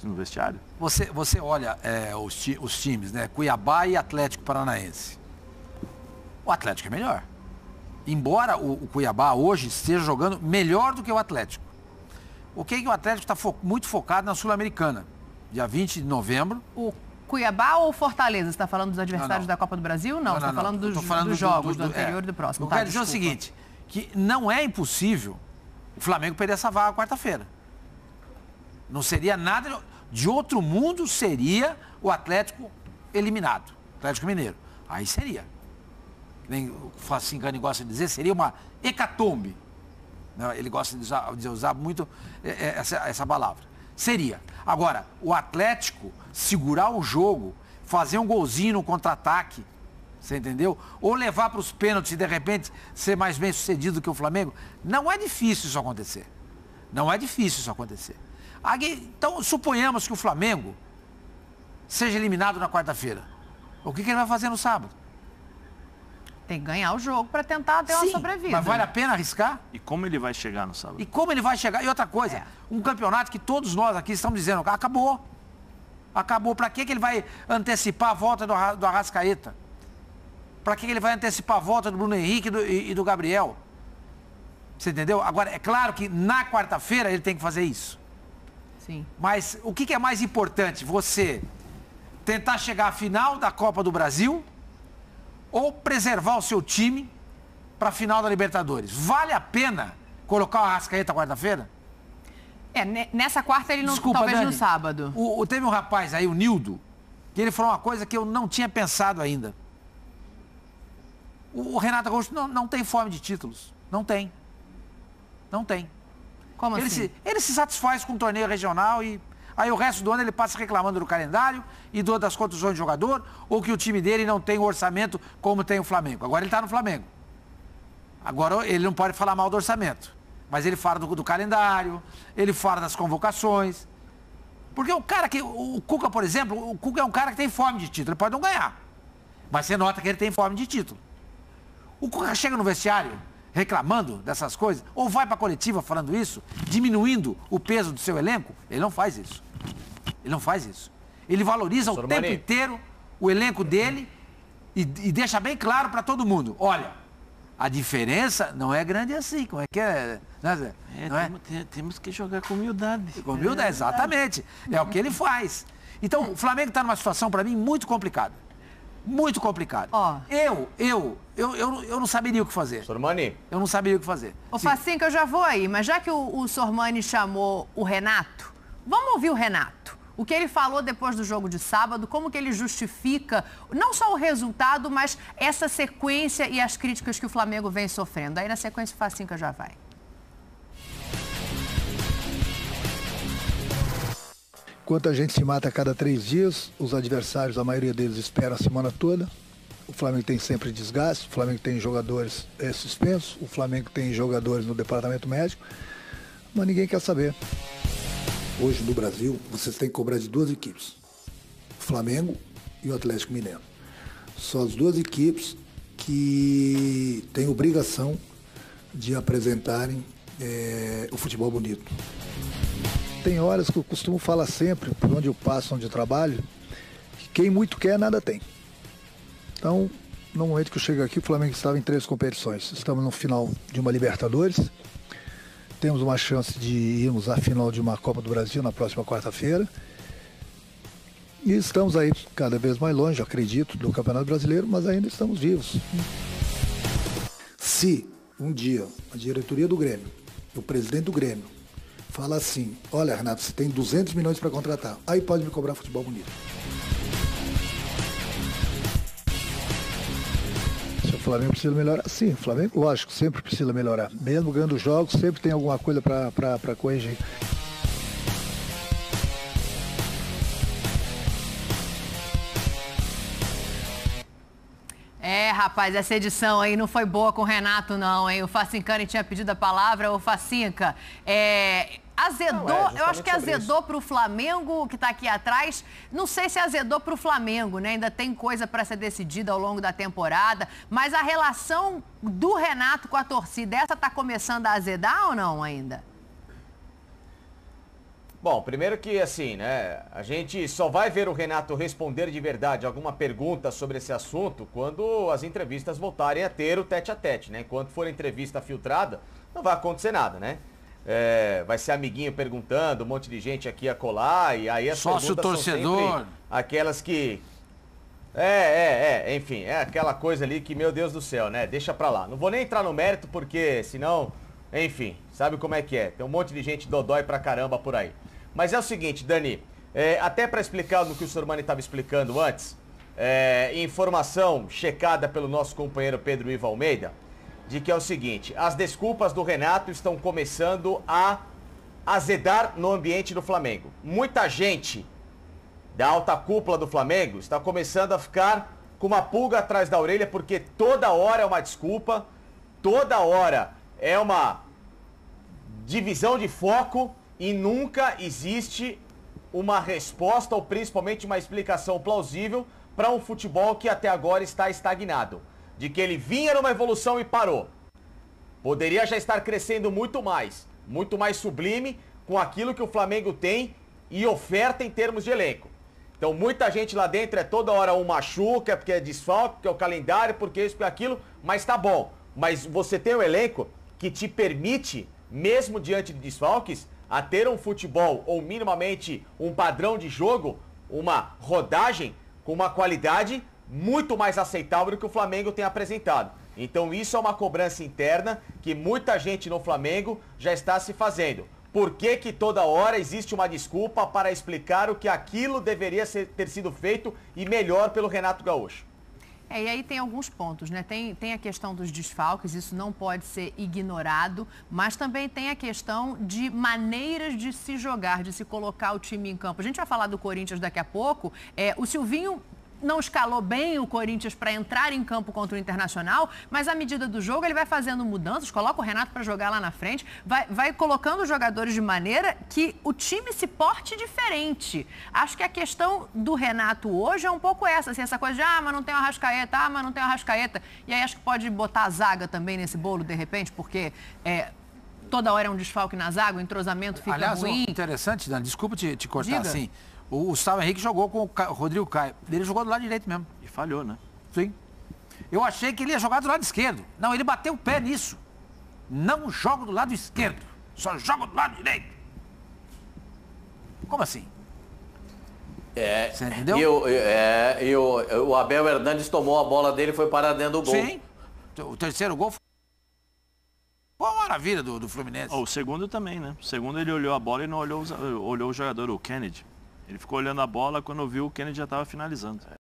no vestiário? Você olha os times, né? Cuiabá e Atlético Paranaense. O Atlético é melhor. Embora o Cuiabá hoje esteja jogando melhor do que o Atlético. O que o Atlético está muito focado na Sul-Americana. Dia 20 de novembro. O Cuiabá ou Fortaleza? Você está falando dos adversários da Copa do Brasil? Não, você está falando dos jogos, do anterior e do próximo. Eu quero dizer o seguinte, que não é impossível o Flamengo perder essa vaga quarta-feira. Não seria nada de outro mundo, seria o Atlético eliminado, Atlético Mineiro. Aí seria. Nem o Facincani gosta de dizer, seria uma hecatombe. Ele gosta de usar muito essa palavra. Seria. Agora, o Atlético segurar o jogo, fazer um golzinho no contra-ataque, você entendeu? Ou levar para os pênaltis e, de repente, ser mais bem sucedido que o Flamengo, não é difícil isso acontecer. Não é difícil isso acontecer. Então, suponhamos que o Flamengo seja eliminado na quarta-feira. O que ele vai fazer no sábado? Tem que ganhar o jogo para tentar ter uma sobrevida. Mas vale a pena arriscar? E como ele vai chegar no sábado? E como ele vai chegar? E outra coisa, um campeonato que todos nós aqui estamos dizendo, acabou. Acabou. Para que ele vai antecipar a volta do Arrascaeta? Para que ele vai antecipar a volta do Bruno Henrique e do Gabriel? Você entendeu? Agora, é claro que na quarta-feira ele tem que fazer isso. Sim. Mas o que é mais importante? Você tentar chegar à final da Copa do Brasil ou preservar o seu time para a final da Libertadores? Vale a pena colocar o Arrascaeta quarta-feira? Nessa quarta ele não... Desculpa, talvez Dani, no sábado. Teve um rapaz aí, o Nildo, que ele falou uma coisa que eu não tinha pensado ainda. O Renato Gaúcho não tem fome de títulos. Não tem. Não tem. Como assim? Ele se satisfaz com o torneio regional e aí o resto do ano ele passa reclamando do calendário e das contusões de jogador ou que o time dele não tem o orçamento como tem o Flamengo. Agora ele está no Flamengo. Agora ele não pode falar mal do orçamento. Mas ele fala do calendário, ele fala das convocações. Porque o Cuca, por exemplo, o Cuca é um cara que tem fome de título. Ele pode não ganhar. Mas você nota que ele tem fome de título. O Cuca chega no vestiário reclamando dessas coisas, ou vai para a coletiva falando isso, diminuindo o peso do seu elenco, ele não faz isso. Ele não faz isso. Ele valoriza o tempo inteiro o elenco dele e deixa bem claro para todo mundo. Olha, a diferença não é grande assim. Como é que é? Temos que jogar com humildade. Com humildade, exatamente. É o que ele faz. Então, o Flamengo está numa situação, para mim, muito complicada. Muito complicado. Eu não saberia o que fazer. Sormani. Eu não saberia o que fazer. Ô, Facinho, que eu já vou aí, mas já que o Sormani chamou o Renato, vamos ouvir o Renato. O que ele falou depois do jogo de sábado, como que ele justifica não só o resultado, mas essa sequência e as críticas que o Flamengo vem sofrendo. Aí na sequência o Facinho que já vai. Enquanto a gente se mata a cada 3 dias, os adversários, a maioria deles esperam a semana toda. O Flamengo tem sempre desgaste, o Flamengo tem jogadores suspensos, o Flamengo tem jogadores no departamento médico, mas ninguém quer saber. Hoje no Brasil, vocês têm que cobrar de 2 equipes, o Flamengo e o Atlético Mineiro. São as 2 equipes que têm obrigação de apresentarem o futebol bonito. Tem horas que eu costumo falar sempre, por onde eu passo, onde eu trabalho, que quem muito quer, nada tem. Então, no momento que eu chego aqui, o Flamengo estava em 3 competições. Estamos no final de uma Libertadores, temos uma chance de irmos à final de uma Copa do Brasil na próxima quarta-feira. E estamos aí cada vez mais longe, acredito, do Campeonato Brasileiro, mas ainda estamos vivos. Se um dia a diretoria do Grêmio, o presidente do Grêmio, fala assim, olha, Renato, você tem 200 milhões para contratar, aí pode me cobrar futebol bonito. Se o Flamengo precisa melhorar, sim, o Flamengo, lógico, sempre precisa melhorar. Mesmo ganhando jogos, sempre tem alguma coisa para corrigir. Rapaz, essa edição aí não foi boa com o Renato, não, hein? O Facincani tinha pedido a palavra, o Facinca. Azedou, eu acho que azedou para o Flamengo, que está aqui atrás. Não sei se azedou para o Flamengo, né? Ainda tem coisa para ser decidida ao longo da temporada. Mas a relação do Renato com a torcida, essa está começando a azedar ou não ainda? Bom, primeiro que assim, né, a gente só vai ver o Renato responder de verdade alguma pergunta sobre esse assunto quando as entrevistas voltarem a ter o tete-a-tete, né? Enquanto for entrevista filtrada, não vai acontecer nada, né? Vai ser amiguinho perguntando, um monte de gente aqui a colar, e aí as sócio perguntas torcedor. são sempre aquelas que... enfim, é aquela coisa ali que, meu Deus do céu, né? Deixa pra lá. Não vou nem entrar no mérito porque, senão, enfim, sabe como é que é? Tem um monte de gente dodói pra caramba por aí. Mas é o seguinte, Dani, até pra explicar no que o Sormani estava explicando antes, informação checada pelo nosso companheiro Pedro Ivo Almeida, de que é o seguinte, as desculpas do Renato estão começando a azedar no ambiente do Flamengo. Muita gente da alta cúpula do Flamengo está começando a ficar com uma pulga atrás da orelha, porque toda hora é uma desculpa, toda hora é uma divisão de foco e nunca existe uma resposta ou principalmente uma explicação plausível para um futebol que até agora está estagnado. De que ele vinha numa evolução e parou. Poderia já estar crescendo muito mais sublime com aquilo que o Flamengo tem e oferta em termos de elenco. Então muita gente lá dentro toda hora um machuca, porque é desfalque, porque é o calendário, porque isso, porque aquilo, mas tá bom. Mas você tem um elenco que te permite, mesmo diante de desfalques, a ter um futebol ou minimamente um padrão de jogo, uma rodagem com uma qualidade muito mais aceitável do que o Flamengo tem apresentado. Então isso é uma cobrança interna que muita gente no Flamengo já está se fazendo. Por que que toda hora existe uma desculpa para explicar o que aquilo deveria ter sido feito e melhor pelo Renato Gaúcho? E aí tem alguns pontos, né? Tem a questão dos desfalques, isso não pode ser ignorado, mas também tem a questão de maneiras de se jogar, de se colocar o time em campo. A gente vai falar do Corinthians daqui a pouco. O Silvinho não escalou bem o Corinthians para entrar em campo contra o Internacional, mas à medida do jogo ele vai fazendo mudanças, coloca o Renato para jogar lá na frente, vai colocando os jogadores de maneira que o time se porte diferente. Acho que a questão do Renato hoje é um pouco essa, assim, essa coisa de, mas não tem o Arrascaeta, mas não tem o Arrascaeta. E aí acho que pode botar a zaga também nesse bolo, de repente, porque toda hora é um desfalque na zaga, o entrosamento fica ruim. Aliás, interessante, Dani, desculpa te cortar. Diga. Assim. O Gustavo Henrique jogou com o Rodrigo Caio. Ele jogou do lado direito mesmo. E falhou, né? Sim. Eu achei que ele ia jogar do lado esquerdo. Não, ele bateu o pé nisso. Não joga do lado esquerdo. Só joga do lado direito. Como assim? Você entendeu? E o Abel Hernandes tomou a bola dele e foi parar dentro do gol. Sim. O terceiro gol foi uma maravilha do Fluminense. O segundo também, né? O segundo ele olhou a bola e não olhou o jogador, o Kennedy. Ele ficou olhando a bola, quando viu o Kennedy já estava finalizando.